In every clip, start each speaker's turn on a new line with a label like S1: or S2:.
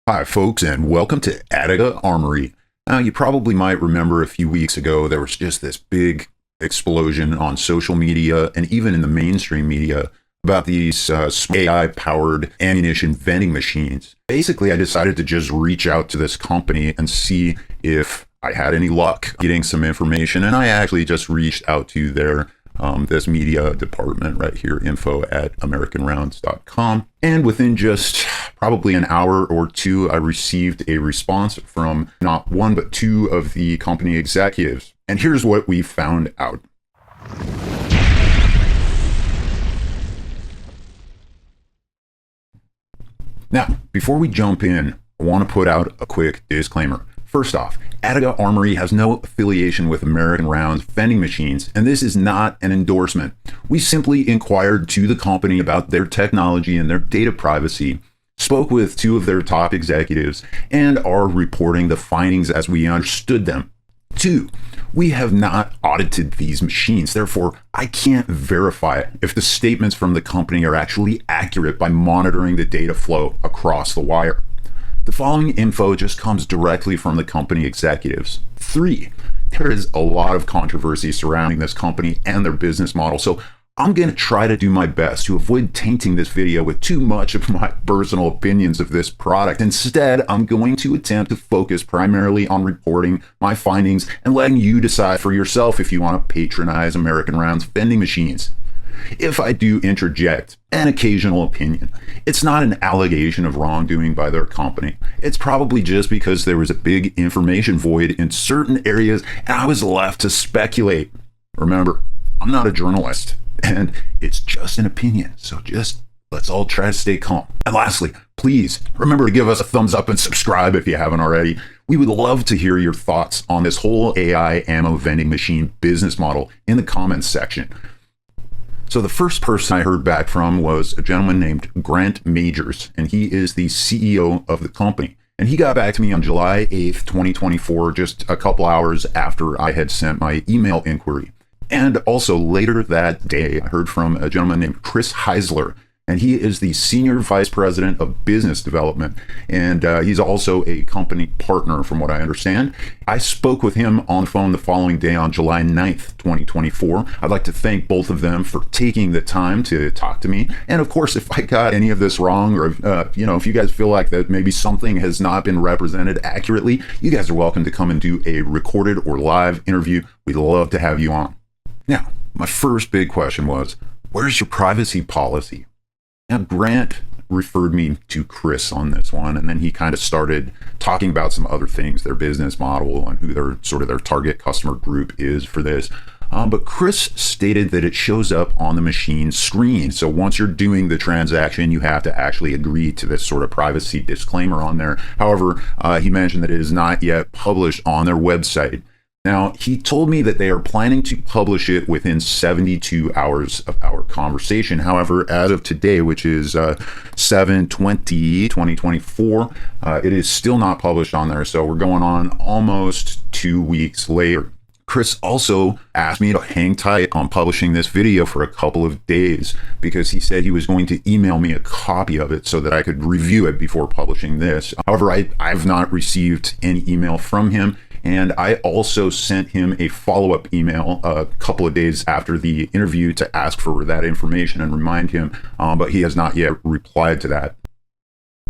S1: Hi, folks, and welcome to Attica Armory. Now, you probably might remember a few weeks ago, there was just this big explosion on social media and even in the mainstream media about these AI-powered ammunition vending machines. Basically, I decided to just reach out to this company and see if I had any luck getting some information. And I actually just reached out to their this media department right here, info@americanrounds.com. And within just probably an hour or two, I received a response from not one, but two of the company executives. And here's what we found out. Now, before we jump in, I want to put out a quick disclaimer. First off, Attica Armory has no affiliation with American Rounds vending machines, and this is not an endorsement. We simply inquired to the company about their technology and their data privacy, spoke with two of their top executives, and are reporting the findings as we understood them. Two, we have not audited these machines. Therefore, I can't verify if the statements from the company are actually accurate by monitoring the data flow across the wire. The following info just comes directly from the company executives. Three, there is a lot of controversy surrounding this company and their business model, so I'm going to try to do my best to avoid tainting this video with too much of my personal opinions of this product. Instead, I'm going to attempt to focus primarily on reporting my findings and letting you decide for yourself if you want to patronize American Rounds vending machines. If I do interject an occasional opinion, it's not an allegation of wrongdoing by their company. It's probably just because there was a big information void in certain areas and I was left to speculate. Remember, I'm not a journalist and it's just an opinion, so just let's all try to stay calm. And lastly, please remember to give us a thumbs up and subscribe if you haven't already. We would love to hear your thoughts on this whole AI ammo vending machine business model in the comments section. So the first person I heard back from was a gentleman named Grant Majors, and he is the CEO of the company. And he got back to me on July 8th, 2024, just a couple hours after I had sent my email inquiry. And also later that day, I heard from a gentleman named Chris Heisler, and he is the Senior Vice President of Business Development. And he's also a company partner, from what I understand. I spoke with him on the phone the following day on July 9th, 2024. I'd like to thank both of them for taking the time to talk to me. And of course, if I got any of this wrong, or if you guys feel like that maybe something has not been represented accurately, you guys are welcome to come and do a recorded or live interview. We'd love to have you on. Now, my first big question was, where's your privacy policy? Now, Grant referred me to Chris on this one, and then he kind of started talking about some other things, their business model and who their target customer group is for this. But Chris stated that it shows up on the machine screen. So once you're doing the transaction, you have to actually agree to this sort of privacy disclaimer on there. However, he mentioned that it is not yet published on their website. Now, he told me that they are planning to publish it within 72 hours of our conversation. However, as of today, which is 7/20/2024, it is still not published on there. So we're going on almost 2 weeks later. Chris also asked me to hang tight on publishing this video for a couple of days because he said he was going to email me a copy of it so that I could review it before publishing this. However, I've not received any email from him. And I also sent him a follow-up email a couple of days after the interview to ask for that information and remind him, but he has not yet replied to that.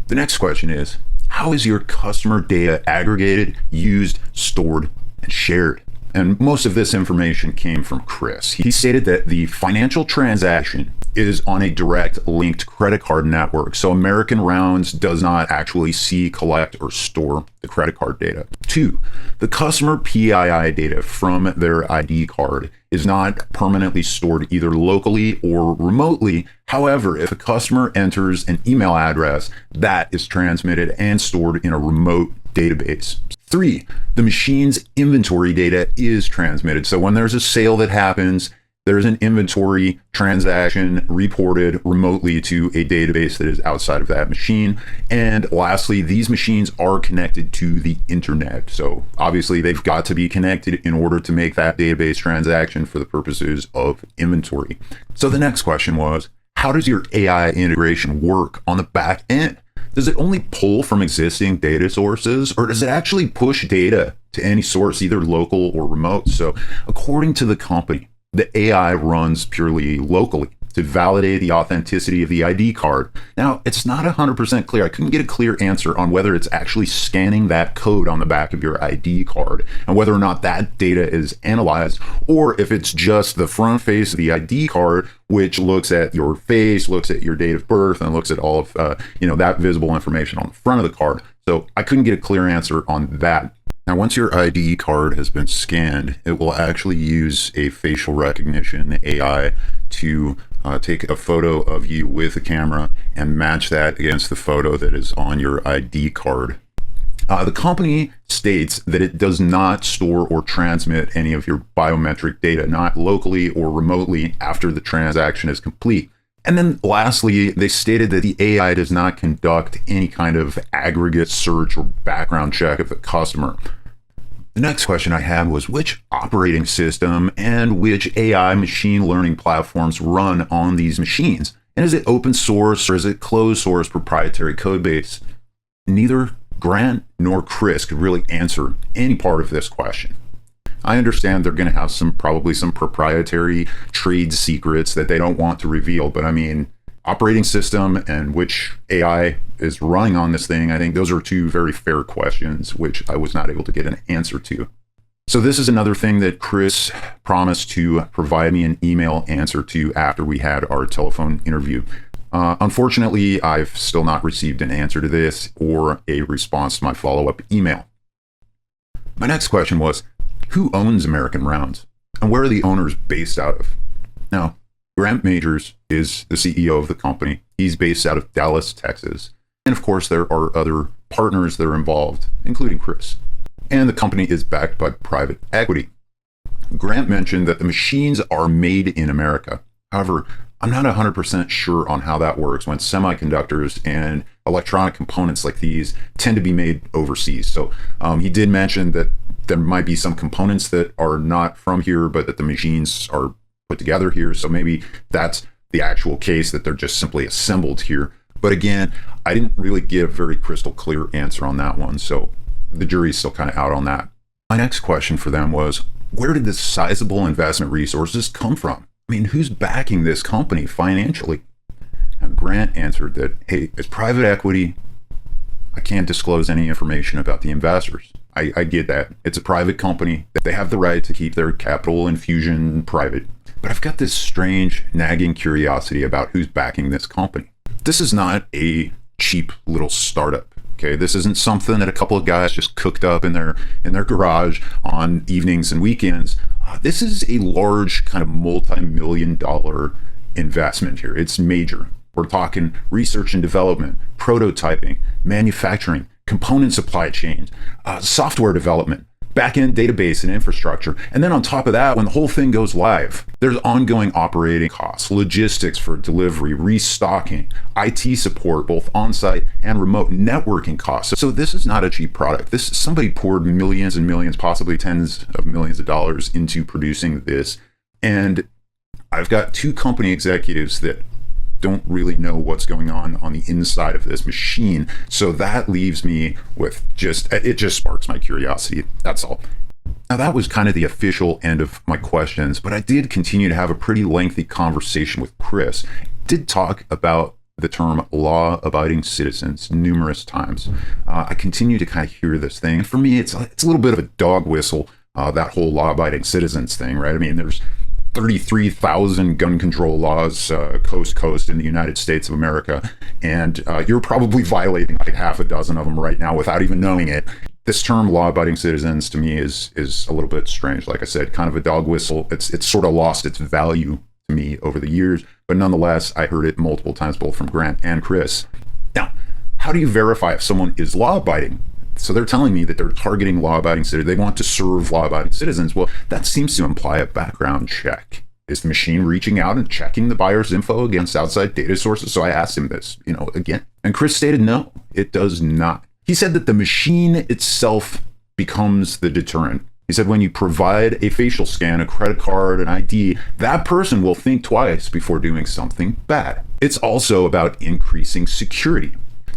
S1: The next question is, how is your customer data aggregated, used, stored, and shared? And most of this information came from Chris. He stated that the financial transaction is on a direct linked credit card network. So American Rounds does not actually see, collect, or store the credit card data. Two, the customer PII data from their ID card is not permanently stored either locally or remotely. However, if a customer enters an email address, that is transmitted and stored in a remote database. Three, the machine's inventory data is transmitted. So when there's a sale that happens, there's an inventory transaction reported remotely to a database that is outside of that machine. And lastly, these machines are connected to the internet. So obviously they've got to be connected in order to make that database transaction for the purposes of inventory. So the next question was, how does your AI integration work on the back end? Does it only pull from existing data sources, or does it actually push data to any source, either local or remote? So according to the company, the AI runs purely locally to validate the authenticity of the ID card. Now, it's not 100% clear. I couldn't get a clear answer on whether it's actually scanning that code on the back of your ID card and whether or not that data is analyzed, or if it's just the front face of the ID card, which looks at your face, looks at your date of birth, and looks at all of that visible information on the front of the card. So I couldn't get a clear answer on that. Now, once your ID card has been scanned, it will actually use a facial recognition AI to take a photo of you with a camera and match that against the photo that is on your ID card. The company states that it does not store or transmit any of your biometric data, not locally or remotely, after the transaction is complete. And then lastly, they stated that the AI does not conduct any kind of aggregate search or background check of the customer. The next question I had was, which operating system and which AI machine learning platforms run on these machines? And is it open source or is it closed source proprietary code base? Neither Grant nor Chris could really answer any part of this question. I understand they're going to have probably some proprietary trade secrets that they don't want to reveal, but I mean, operating system and which AI is running on this thing, I think those are two very fair questions, which I was not able to get an answer to. So this is another thing that Chris promised to provide me an email answer to after we had our telephone interview. Unfortunately, I've still not received an answer to this or a response to my follow-up email. My next question was, who owns American Rounds and where are the owners based out of? Now, Grant Majors is the CEO of the company. He's based out of Dallas, Texas. And of course, there are other partners that are involved, including Chris. And the company is backed by private equity. Grant mentioned that the machines are made in America. However, I'm not 100% sure on how that works when semiconductors and electronic components like these tend to be made overseas. So he did mention that there might be some components that are not from here, but that the machines are put together here. So maybe that's the actual case, that they're just simply assembled here. But again, I didn't really get a very crystal clear answer on that one. So the jury's still kind of out on that. My next question for them was, where did this sizable investment resources come from? I mean, who's backing this company financially? And Grant answered that, hey, it's private equity. I can't disclose any information about the investors. I get that. It's a private company. They have the right to keep their capital infusion private. But I've got this strange, nagging curiosity about who's backing this company. This is not a cheap little startup. Okay, this isn't something that a couple of guys just cooked up in their garage on evenings and weekends. This is a large kind of multi-million-dollar investment here. It's major. We're talking research and development, prototyping, manufacturing, component supply chains, software development, back-end database and infrastructure. And then on top of that, when the whole thing goes live, there's ongoing operating costs, logistics for delivery, restocking, IT support, both on-site and remote, networking costs. So this is not a cheap product. Somebody poured millions and millions, possibly tens of millions of dollars into producing this. And I've got two company executives that don't really know what's going on the inside of this machine. So that leaves me with it just sparks my curiosity. That's all. Now that was kind of the official end of my questions, but I did continue to have a pretty lengthy conversation with Chris. Did talk about the term law-abiding citizens numerous times. I continue to kind of hear this thing. And for me, it's a little bit of a dog whistle, that whole law-abiding citizens thing, right? I mean, there's 33,000 gun control laws coast to coast in the United States of America, and you're probably violating like half a dozen of them right now without even knowing it. This term law-abiding citizens to me is a little bit strange. Like I said, kind of a dog whistle. It's sort of lost its value to me over the years, but nonetheless, I heard it multiple times, both from Grant and Chris. Now, how do you verify if someone is law-abiding? So they're telling me that they're targeting law-abiding citizens. They want to serve law-abiding citizens. Well, that seems to imply a background check. Is the machine reaching out and checking the buyer's info against outside data sources? So I asked him this, again. And Chris stated, no, it does not. He said that the machine itself becomes the deterrent. He said when you provide a facial scan, a credit card, an ID, that person will think twice before doing something bad. It's also about increasing security.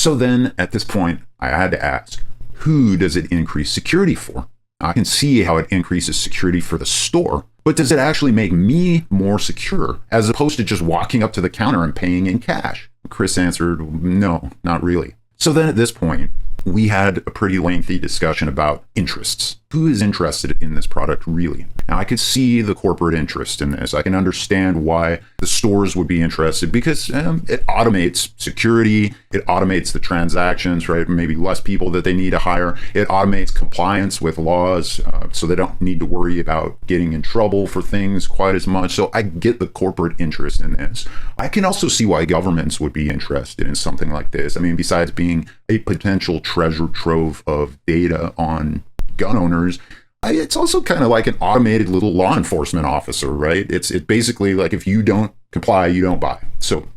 S1: So then at this point, I had to ask, who does it increase security for? I can see how it increases security for the store, but does it actually make me more secure as opposed to just walking up to the counter and paying in cash? Chris answered, no, not really. So then at this point, we had a pretty lengthy discussion about interests. Who is interested in this product really? Now, I could see the corporate interest in this. I can understand why the stores would be interested because it automates security, it automates the transactions, right? Maybe less people that they need to hire. It automates compliance with laws, so they don't need to worry about getting in trouble for things quite as much. So I get the corporate interest in this. I can also see why governments would be interested in something like this. I mean, besides being a potential treasure trove of data on gun owners, it's also kind of like an automated little law enforcement officer, right? It's basically like if you don't comply, you don't buy. So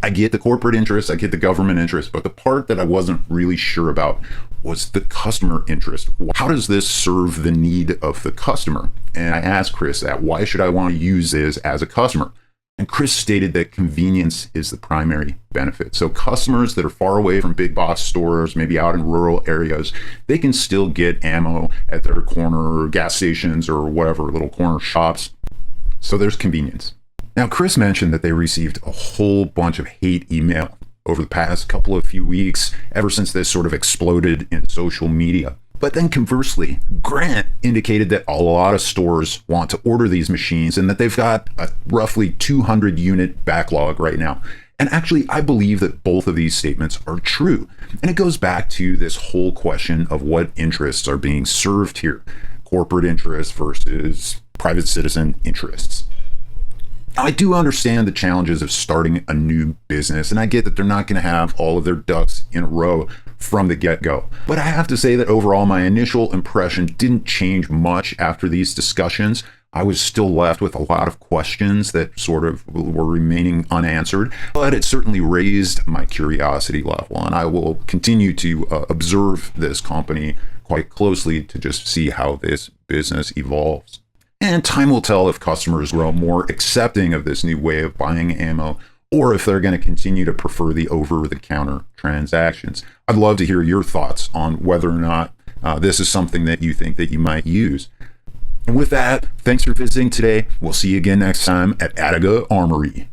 S1: I get the corporate interest, I get the government interest, but the part that I wasn't really sure about was the customer interest. How does this serve the need of the customer? And I asked Chris that, why should I want to use this as a customer? And Chris stated that convenience is the primary benefit. So customers that are far away from big box stores, maybe out in rural areas, they can still get ammo at their corner gas stations or whatever, little corner shops. So there's convenience. Now, Chris mentioned that they received a whole bunch of hate email over the past few weeks, ever since this sort of exploded in social media. But then conversely, Grant indicated that a lot of stores want to order these machines and that they've got a roughly 200 unit backlog right now. And actually, I believe that both of these statements are true. And it goes back to this whole question of what interests are being served here. Corporate interests versus private citizen interests. I do understand the challenges of starting a new business, and I get that they're not going to have all of their ducks in a row from the get-go. But I have to say that overall, my initial impression didn't change much after these discussions. I was still left with a lot of questions that sort of were remaining unanswered, but it certainly raised my curiosity level, and I will continue to observe this company quite closely to just see how this business evolves. And time will tell if customers grow more accepting of this new way of buying ammo, or if they're going to continue to prefer the over-the-counter transactions. I'd love to hear your thoughts on whether or not this is something that you think that you might use. And with that, thanks for visiting today. We'll see you again next time at ATTRIBUTIONS Armory.